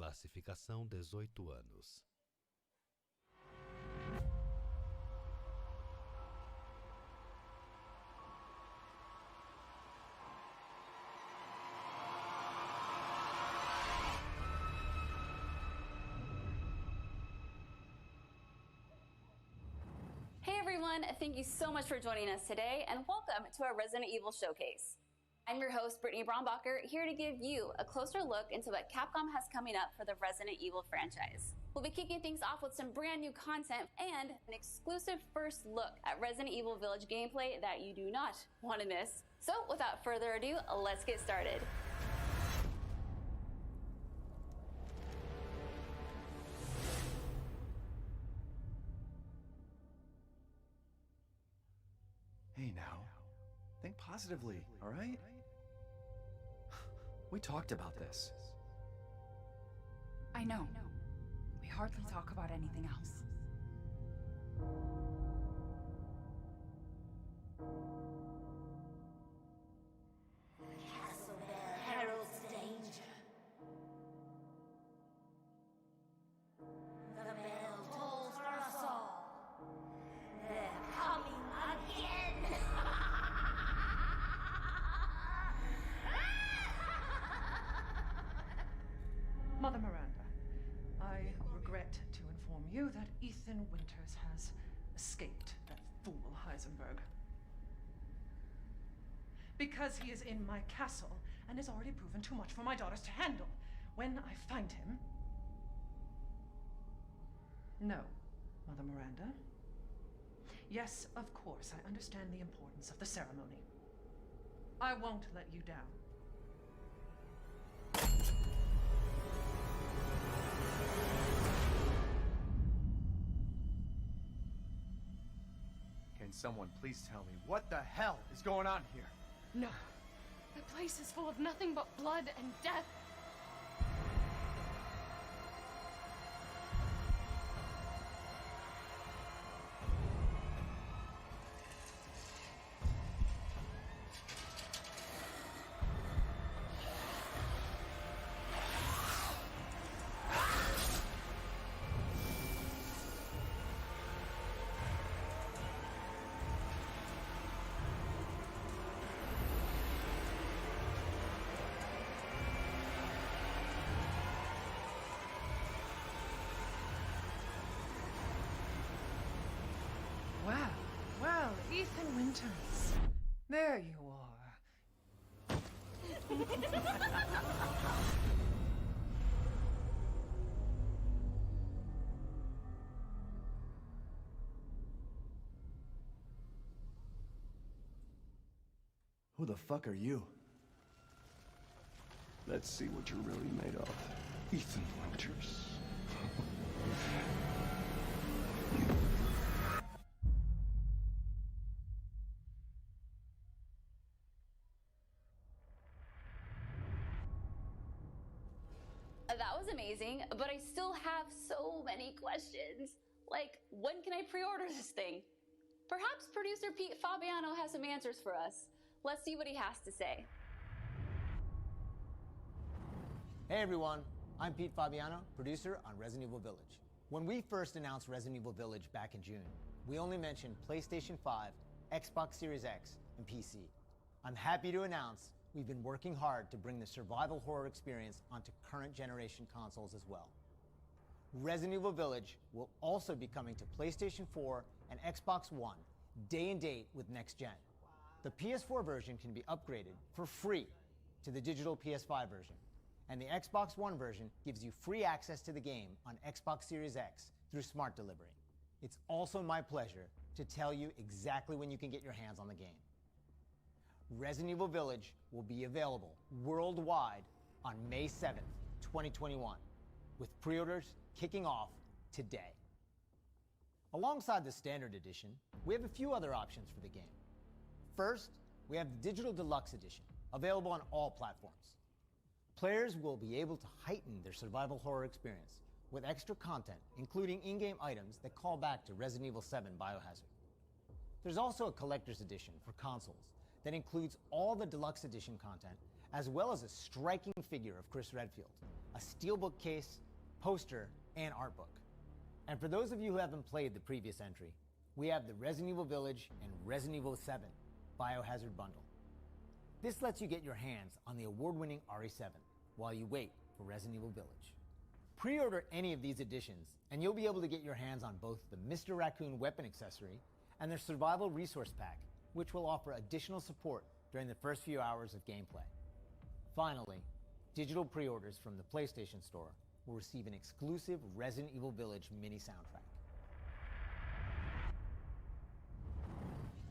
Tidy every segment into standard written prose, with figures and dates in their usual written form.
Classificação 18 anos. Hey everyone, thank you so much for joining us today and welcome to our Resident Evil Showcase. I'm your host, Brittany Brombacher, here to give you a closer look into what Capcom has coming up for the Resident Evil franchise. We'll be kicking things off with some brand new content and an exclusive first look at Resident Evil Village gameplay that you do not want to miss. So without further ado, let's get started. Hey now, think positively, all right? We talked about this. I know. We hardly talk about anything else. The castle bell heralds danger. The bell tolls for us all. They're coming again! Mother Miranda, I regret to inform you that Ethan Winters has escaped that fool Heisenberg. Because he is in my castle and has already proven too much for my daughters to handle. When I find him... No, Mother Miranda. Yes, of course, I understand the importance of the ceremony. I won't let you down. Can someone please tell me what the hell is going on here? No. The place is full of nothing but blood and death. Well, Ethan Winters. There you are. Who the fuck are you? Let's see what you're really made of, Ethan Winters. That was amazing, but I still have so many questions. Like, when can I pre-order this thing? Perhaps producer Pete Fabiano has some answers for us. Let's see what he has to say. Hey everyone, I'm Pete Fabiano, producer on Resident Evil Village. When we first announced Resident Evil Village back in June, we only mentioned PlayStation 5, Xbox Series X, and PC. I'm happy to announce we've been working hard to bring the survival horror experience onto current generation consoles as well. Resident Evil Village will also be coming to PlayStation 4 and Xbox One, day and date with next gen. The PS4 version can be upgraded for free to the digital PS5 version, and the Xbox One version gives you free access to the game on Xbox Series X through Smart Delivery. It's also my pleasure to tell you exactly when you can get your hands on the game. Resident Evil Village will be available worldwide on May 7th, 2021, with pre-orders kicking off today. Alongside the Standard Edition, we have a few other options for the game. First, we have the Digital Deluxe Edition, available on all platforms. Players will be able to heighten their survival horror experience with extra content, including in-game items that call back to Resident Evil 7 Biohazard. There's also a collector's edition for consoles that includes all the Deluxe Edition content, as well as a striking figure of Chris Redfield, a steelbook case, poster, and art book. And for those of you who haven't played the previous entry, we have the Resident Evil Village and Resident Evil 7 Biohazard Bundle. This lets you get your hands on the award-winning RE7 while you wait for Resident Evil Village. Pre-order any of these editions, and you'll be able to get your hands on both the Mr. Raccoon weapon accessory and their survival resource pack, which will offer additional support during the first few hours of gameplay. Finally, digital pre-orders from the PlayStation Store will receive an exclusive Resident Evil Village mini soundtrack.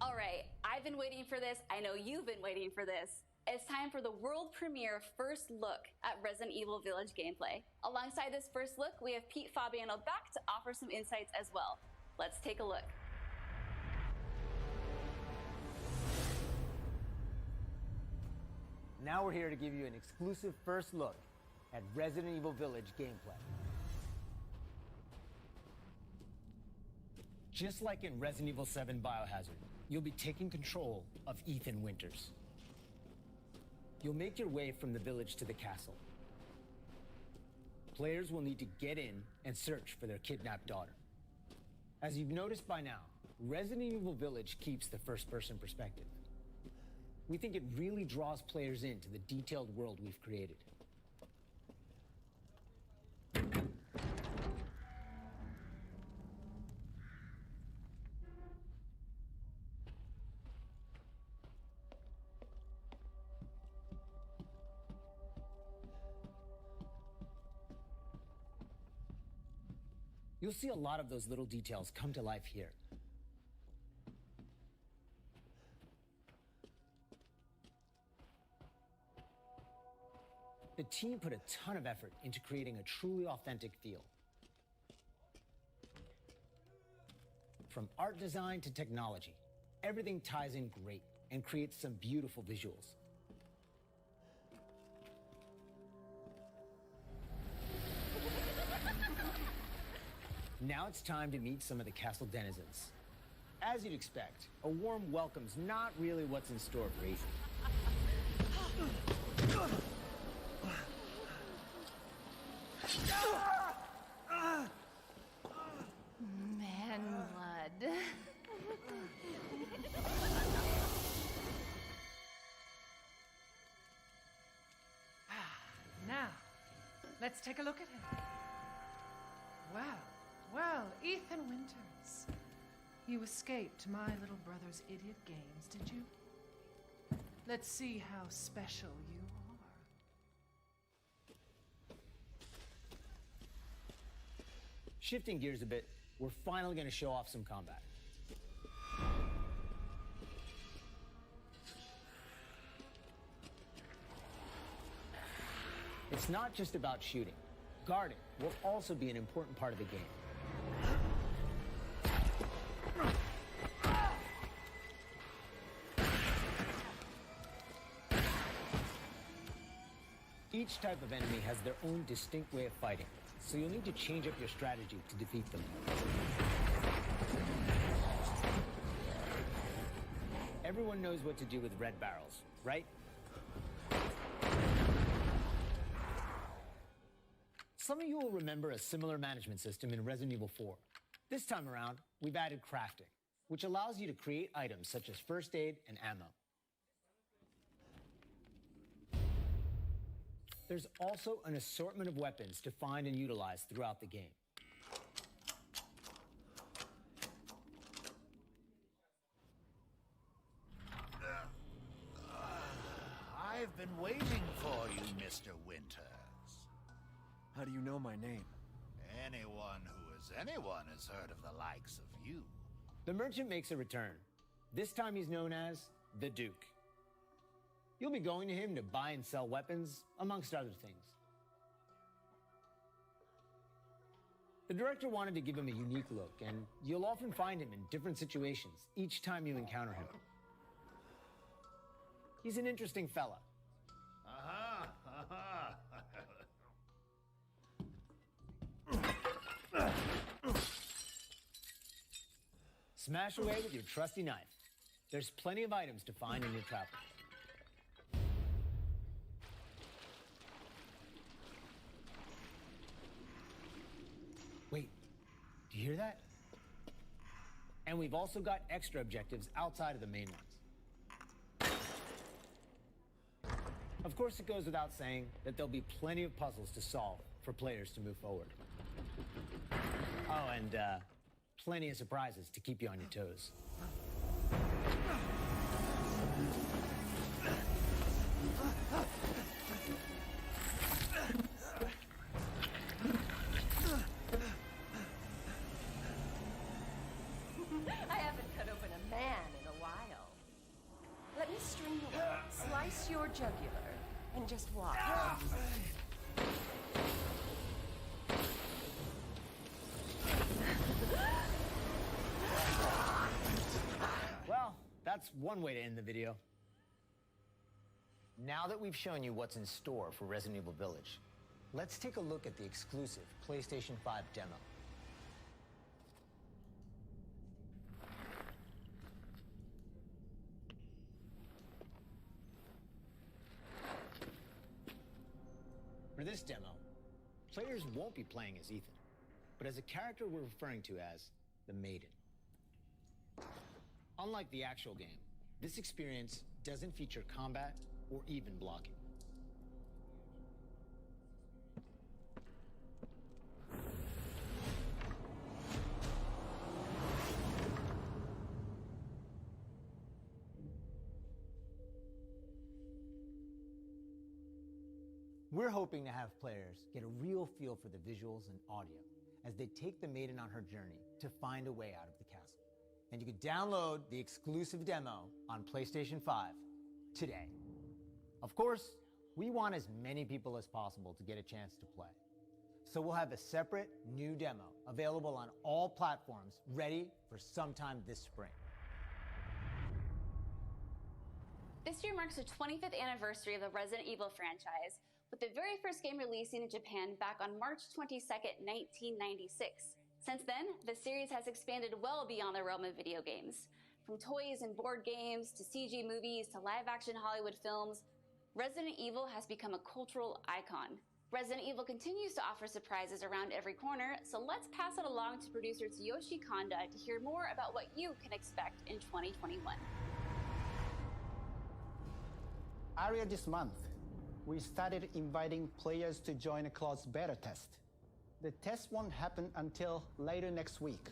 All right, I've been waiting for this. I know you've been waiting for this. It's time for the world premiere first look at Resident Evil Village gameplay. Alongside this first look, we have Pete Fabiano back to offer some insights as well. Let's take a look. Now we're here to give you an exclusive first look at Resident Evil Village gameplay. Just like in Resident Evil 7 Biohazard, you'll be taking control of Ethan Winters. You'll make your way from the village to the castle. Players will need to get in and search for their kidnapped daughter. As you've noticed by now, Resident Evil Village keeps the first-person perspective. We think it really draws players into the detailed world we've created. You'll see a lot of those little details come to life here. The team put a ton of effort into creating a truly authentic feel. From art design to technology, everything ties in great and creates some beautiful visuals. Now it's time to meet some of the castle denizens. As you'd expect, a warm welcome's not really what's in store for Ethan. Man blood. Now, let's take a look at him. Well, Ethan Winters. You escaped my little brother's idiot games, did you? Let's see how special you are. Shifting gears a bit, we're finally going to show off some combat. It's not just about shooting. Guarding will also be an important part of the game. Each type of enemy has their own distinct way of fighting, so you'll need to change up your strategy to defeat them. Everyone knows what to do with red barrels, right? Some of you will remember a similar management system in Resident Evil 4. This time around, we've added crafting, which allows you to create items such as first aid and ammo. There's also an assortment of weapons to find and utilize throughout the game. I've been waiting for you, Mr. Winters. How do you know my name? Anyone who is anyone has heard of the likes of you. The merchant makes a return. This time he's known as the Duke. You'll be going to him to buy and sell weapons, amongst other things. The director wanted to give him a unique look, and you'll often find him in different situations each time you encounter him. He's an interesting fella. Smash away with your trusty knife. There's plenty of items to find in your travels. hear that? And we've also got extra objectives outside of the main ones. Of course, it goes without saying that there'll be plenty of puzzles to solve for players to move forward. Oh, and plenty of surprises to keep you on your toes. I haven't cut open a man in a while. Let me string you up, slice your jugular, and just watch. Well, that's one way to end the video. Now that we've shown you what's in store for Resident Evil Village, let's take a look at the exclusive PlayStation 5 demo. For this demo, players won't be playing as Ethan, but as a character we're referring to as the Maiden. Unlike the actual game, this experience doesn't feature combat or even blocking. We're hoping to have players get a real feel for the visuals and audio as they take the Maiden on her journey to find a way out of the castle. And you can download the exclusive demo on PlayStation 5 today. Of course, we want as many people as possible to get a chance to play. So we'll have a separate new demo available on all platforms, ready for sometime this spring. This year marks the 25th anniversary of the Resident Evil franchise, with the very first game releasing in Japan back on March 22nd, 1996. Since then, the series has expanded well beyond the realm of video games. From toys and board games, to CG movies, to live-action Hollywood films, Resident Evil has become a cultural icon. Resident Evil continues to offer surprises around every corner, so let's pass it along to producer Tsuyoshi Kanda to hear more about what you can expect in 2021. Earlier this month, we started inviting players to join a closed beta test. The test won't happen until later next week,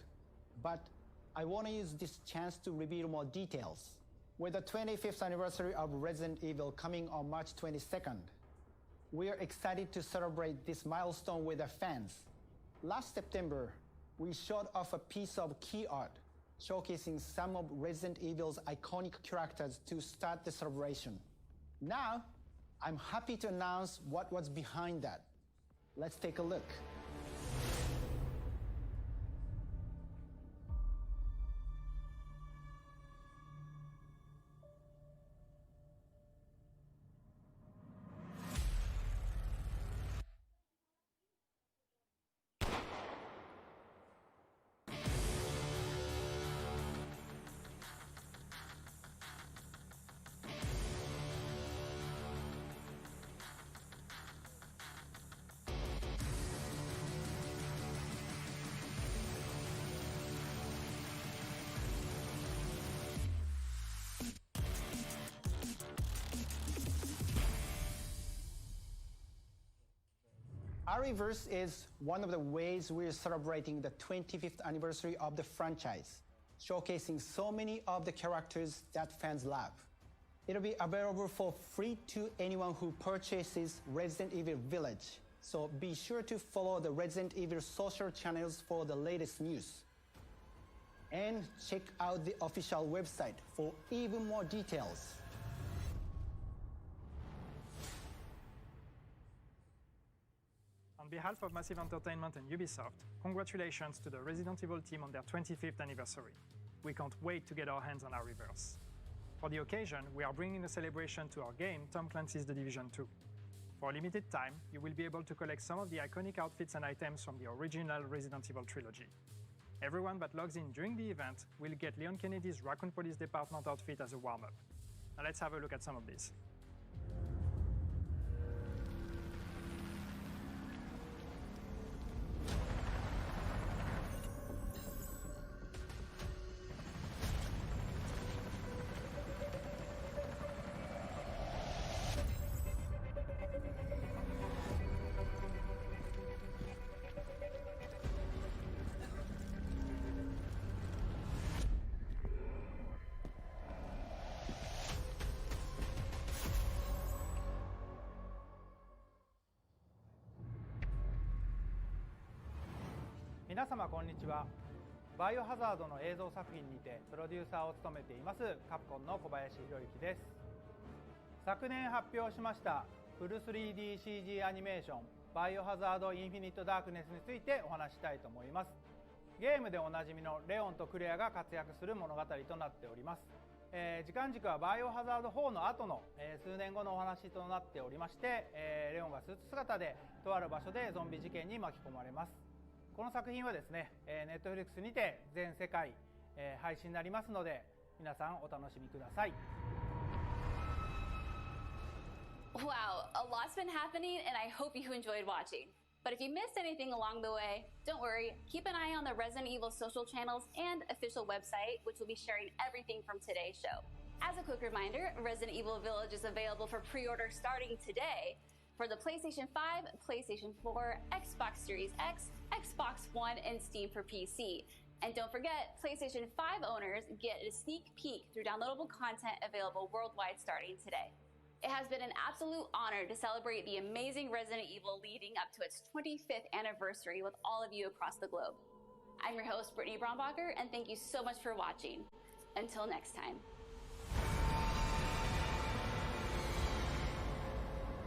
but I want to use this chance to reveal more details. With the 25th anniversary of Resident Evil coming on March 22nd, we are excited to celebrate this milestone with our fans. Last September, we showed off a piece of key art showcasing some of Resident Evil's iconic characters to start the celebration. Now, I'm happy to announce what was behind that. Let's take a look. Ariverse is one of the ways we're celebrating the 25th anniversary of the franchise, showcasing so many of the characters that fans love. It'll be available for free to anyone who purchases Resident Evil Village, so be sure to follow the Resident Evil social channels for the latest news. And check out the official website for even more details. On behalf of Massive Entertainment and Ubisoft, congratulations to the Resident Evil team on their 25th anniversary. We can't wait to get our hands on our Ariverse. For the occasion, we are bringing a celebration to our game, Tom Clancy's The Division 2. For a limited time, you will be able to collect some of the iconic outfits and items from the original Resident Evil trilogy. Everyone that logs in during the event will get Leon Kennedy's Raccoon Police Department outfit as a warm-up. Now let's have a look at some of these. 皆様こんにちは。バイオハザードの映像作品にてプロデューサーを務めていますカプコンの小林博之です。昨年発表しましたフル 3DCG アニメーションバイオハザードインフィニットダークネスについてお話したいと思います。ゲームでおなじみのレオンとクレアが活躍する物語となっております。時間軸はバイオハザード4の後の、数年後のお話となっておりまして、レオンがスーツ姿でとある場所でゾンビ事件に巻き込まれます。この作品はですね、Netflix にて全世界、配信になりますので皆さんお楽しみください。Wow, a lot's been happening, and I hope you enjoyed watching. But if you missed anything along the way, don't worry. Keep an eye on the Resident Evil social channels and official website, which will be sharing everything from today's show. As a quick reminder, Resident Evil Village is available for pre-order starting today for the PlayStation 5, PlayStation 4, Xbox Series X, Xbox One, and Steam for PC. And don't forget, PlayStation 5 owners get a sneak peek through downloadable content available worldwide starting today. It has been an absolute honor to celebrate the amazing Resident Evil leading up to its 25th anniversary with all of you across the globe. I'm your host, Brittany Brombacher, and thank you so much for watching. Until next time.